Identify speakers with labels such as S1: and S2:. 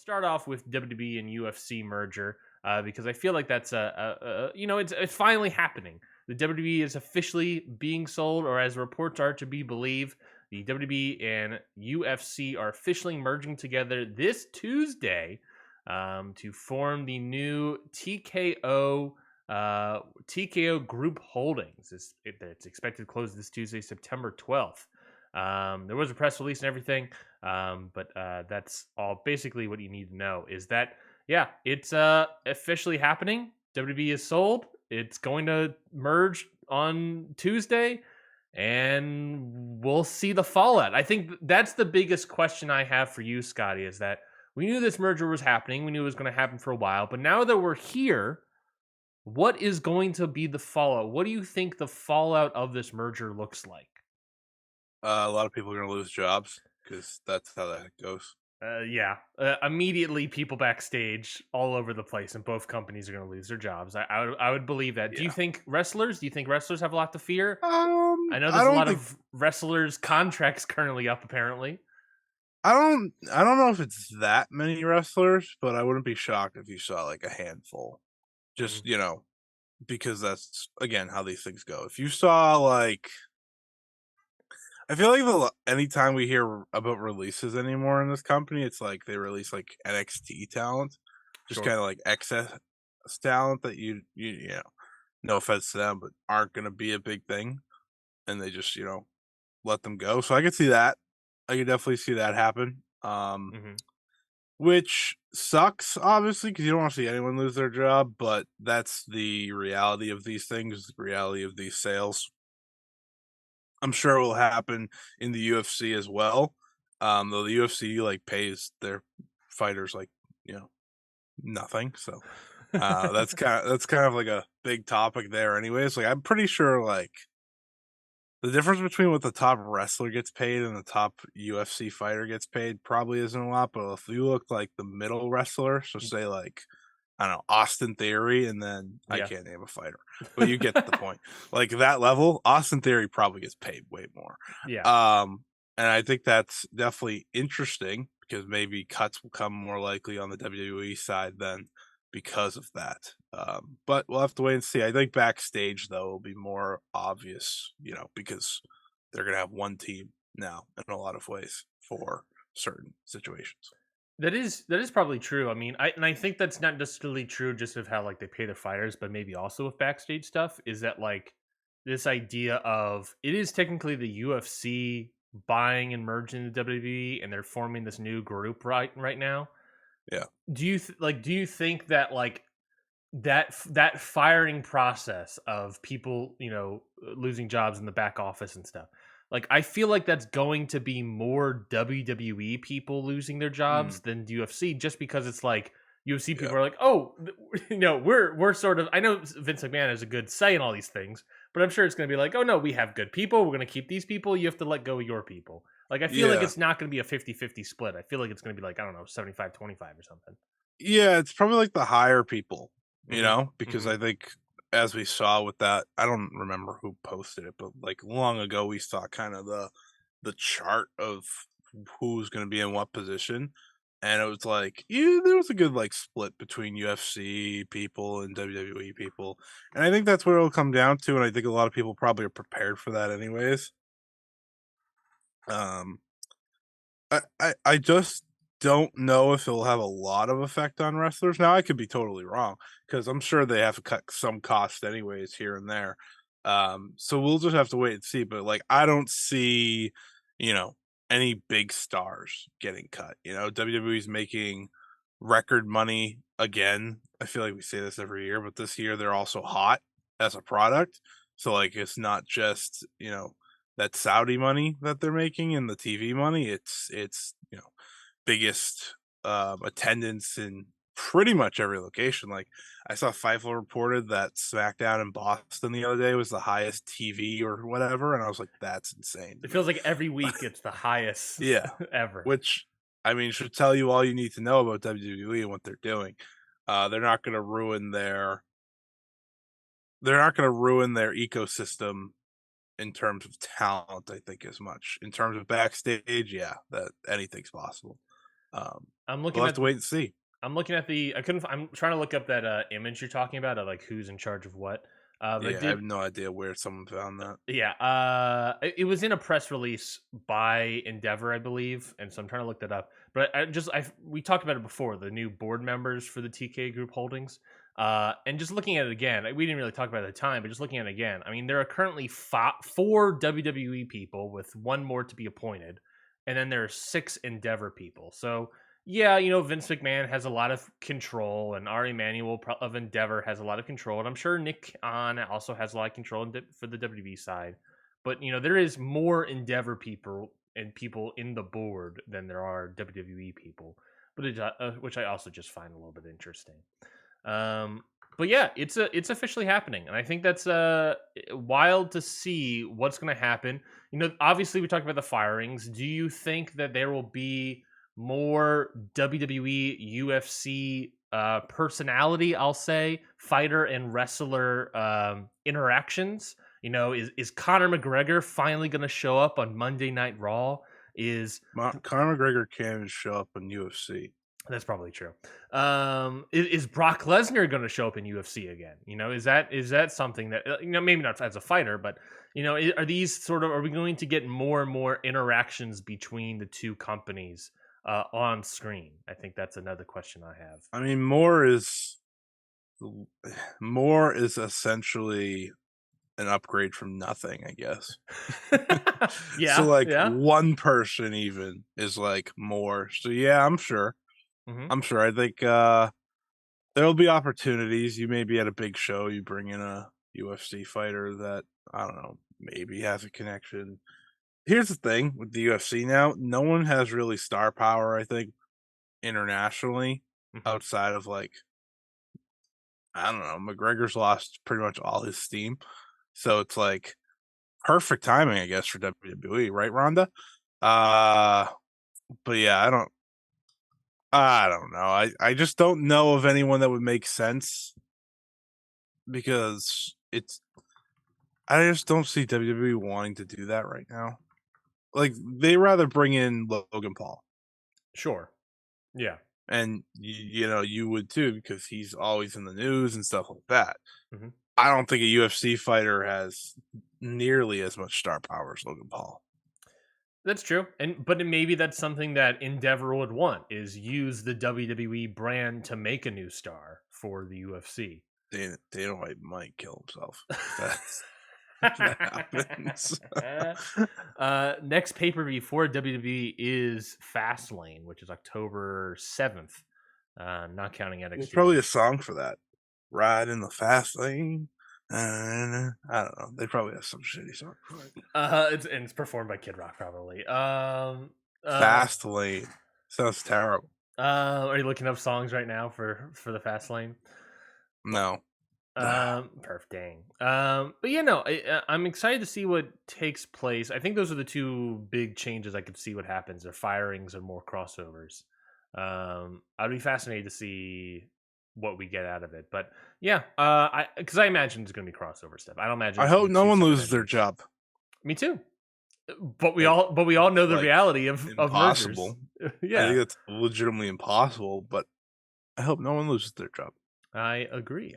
S1: start off with WWE and UFC merger because I feel like that's it's finally happening. The WWE is officially being sold, or as reports are to be believed, the WWE and UFC are officially merging together this Tuesday to form the new TKO Group Holdings. It's expected to close this Tuesday, September 12th. There was a press release and everything. But that's all basically what you need to know is that, yeah, it's officially happening. WWE is sold. It's going to merge on Tuesday, and we'll see the fallout. I think that's the biggest question I have for you, Scotty, is that we knew this merger was happening. We knew it was going to happen for a while. But now that we're here, what is going to be the fallout? What do you think the fallout of this merger looks like?
S2: A lot of people are going to lose jobs because that's how that goes.
S1: Yeah. Immediately, people backstage all over the place, and both companies are going to lose their jobs. I would believe that. Do you
S2: Yeah.
S1: think wrestlers? Do you think wrestlers have a lot to fear? I know
S2: I
S1: there's a
S2: don't
S1: lot
S2: think
S1: of wrestlers' contracts currently up. Apparently,
S2: I don't know if it's that many wrestlers, but I wouldn't be shocked if you saw like a handful.
S1: Mhm.
S2: Just, because that's again how these things go. If you saw like I feel like anytime we hear about releases anymore in this company, it's like they release like NXT talent, just
S1: Sure.
S2: kind of like excess talent that no offense to them, but aren't going to be a big thing, and they just let them go. So I could see that. I could definitely see that happen.
S1: Hmm.
S2: Which sucks, obviously, because you don't want to see anyone lose their job, but that's the reality of these things, the reality of these sales. I'm sure it will happen in the UFC as well. Though the UFC like pays their fighters like, you know, nothing. So that's kind of like a big topic there anyways. Like I'm pretty sure like the difference between what the top wrestler gets paid and the top UFC fighter gets paid probably isn't a lot, but if you look like the middle wrestler, so say like I don't know, Austin Theory, and then I
S1: Yeah.
S2: can't name a fighter, but you get the point. Like that level, Austin Theory probably gets paid way more.
S1: Yeah.
S2: Um, and I think that's definitely interesting because maybe cuts will come more likely on the WWE side then because of that. But we'll have to wait and see. I think backstage though will be more obvious, because they're gonna have one team now in a lot of ways for certain situations.
S1: That is probably true. I mean, I think that's not necessarily true just of how like they pay their fighters, but maybe also with backstage stuff is that like this idea of it is technically the UFC buying and merging the WWE, and they're forming this new group right now.
S2: Yeah.
S1: Do you think that like that firing process of people, losing jobs in the back office and stuff. Like I feel like that's going to be more WWE people losing their
S2: Mm,
S1: jobs than UFC just because it's like UFC
S2: yeah.
S1: people are like, "Oh, we're sort of I know Vince McMahon has a good say in all these things, but I'm sure it's going to be like, "Oh no, we have good people. We're going to keep these people. You have to let go of your people." Like I feel like
S2: Yeah.
S1: it's not going to be a 50-50 split. I feel like it's going to be like, I don't know, 75-25 or something.
S2: Yeah, it's probably like the higher people,
S1: Mhm.
S2: because
S1: Mhm.
S2: I think as we saw with that, I don't remember who posted it, but like long ago we saw kind of the chart of who's going to be in what position, and it was like there was a good like split between UFC people and WWE people, and I think that's where it'll come down to, and I think a lot of people probably are prepared for that anyways. Um, I just don't know if it'll have a lot of effect on wrestlers. Now I could be totally wrong because I'm sure they have to cut some cost anyways here and there. So we'll just have to wait and see. But like I don't see, you know, any big stars getting cut. WWE's making record money again. I feel like we say this every year, but this year they're also hot as a product. So like it's not just, that Saudi money that they're making and the TV money, it's biggest attendance in pretty much every location. Like I saw Fightful reported that SmackDown in Boston the other day was the highest TV or whatever, and I was like, that's insane to
S1: It
S2: me.
S1: feels like every week it's the highest
S2: Yeah,
S1: ever.
S2: which I mean should tell you all you need to know about WWE and what they're doing. They're not going to ruin their ecosystem in terms of talent, I think, as much. In terms of backstage, yeah, that anything's possible.
S1: I'm
S2: We'll
S1: looking
S2: have
S1: at
S2: to wait and see.
S1: I'm looking at the I couldn't I'm trying to look up that image you're talking about of like who's in charge of what. But I
S2: Yeah, I have
S1: did
S2: no idea where someone found that.
S1: yeah, it was in a press release by Endeavor, I believe, and so I'm trying to look that up. But we talked about it before, the new board members for the TK Group Holdings, and just looking at it again, we didn't really talk about it at the time, but just looking at it again, I mean, there are currently four WWE people with one more to be appointed, and then there are six Endeavor people. So yeah, Vince McMahon has a lot of control, and Ari Emanuel of Endeavor has a lot of control, and I'm sure Nick Khan also has a lot of control for the WWE side. But there is more Endeavor people and people in the board than there are WWE people, but which I also just find a little bit interesting. But yeah, it's officially happening, and I think that's wild to see what's going to happen. Obviously we talked about the firings. Do you think that there will be more WWE, UFC personality, I'll say, fighter and wrestler interactions? Is Conor McGregor finally going to show up on Monday Night Raw?
S2: Conor McGregor can show up in UFC.
S1: That's probably true. Is Brock Lesnar going to show up in UFC again? Is that something that maybe not as a fighter, but are we going to get more and more interactions between the two companies on screen? I think that's another question I have.
S2: I mean, more is essentially an upgrade from nothing, I guess.
S1: Yeah.
S2: So like
S1: yeah.
S2: one person even is like more. So yeah, I'm sure.
S1: Mm-hmm.
S2: I'm sure. I think there'll be opportunities. You may be at a big show, you bring in a UFC fighter that, I don't know, maybe has a connection. Here's the thing with the UFC now, no one has really star power, I think, internationally,
S1: Mm-hmm.
S2: outside of like, I don't know, McGregor's lost pretty much all his steam. So it's like perfect timing, I guess, for WWE, right, Rhonda? But yeah, I don't know. I just don't know of anyone that would make sense because I just don't see WWE wanting to do that right now. Like they rather bring in Logan Paul.
S1: Sure. Yeah.
S2: And you would too because he's always in the news and stuff like that.
S1: Mm-hmm.
S2: I don't think a UFC fighter has nearly as much star power as Logan Paul.
S1: That's true, but maybe that's something that Endeavor would want is use the WWE brand to make a new star for the UFC.
S2: Dana White might kill himself. If that happens.
S1: Next pay-per-view for WWE is Fastlane, which is October 7th. Not counting NXT.
S2: There's probably a song for that. Ride in the fast lane. I don't know. They probably have some shitty song for it.
S1: It's performed by Kid Rock, probably.
S2: Fast lane sounds terrible.
S1: Are you looking up songs right now for the Fastlane?
S2: No.
S1: Perfect. Dang. But yeah, no, I'm excited to see what takes place. I think those are the two big changes I could see what happens. They're firings or more crossovers. I'd be fascinated to see what we get out of it. But yeah, because I imagine it's going to be crossover stuff. I don't imagine.
S2: I hope no one loses their job.
S1: Me too. But we all know the reality of
S2: impossible.
S1: Mergers. Yeah,
S2: I think it's legitimately impossible. But I hope no one loses their job.
S1: I agree.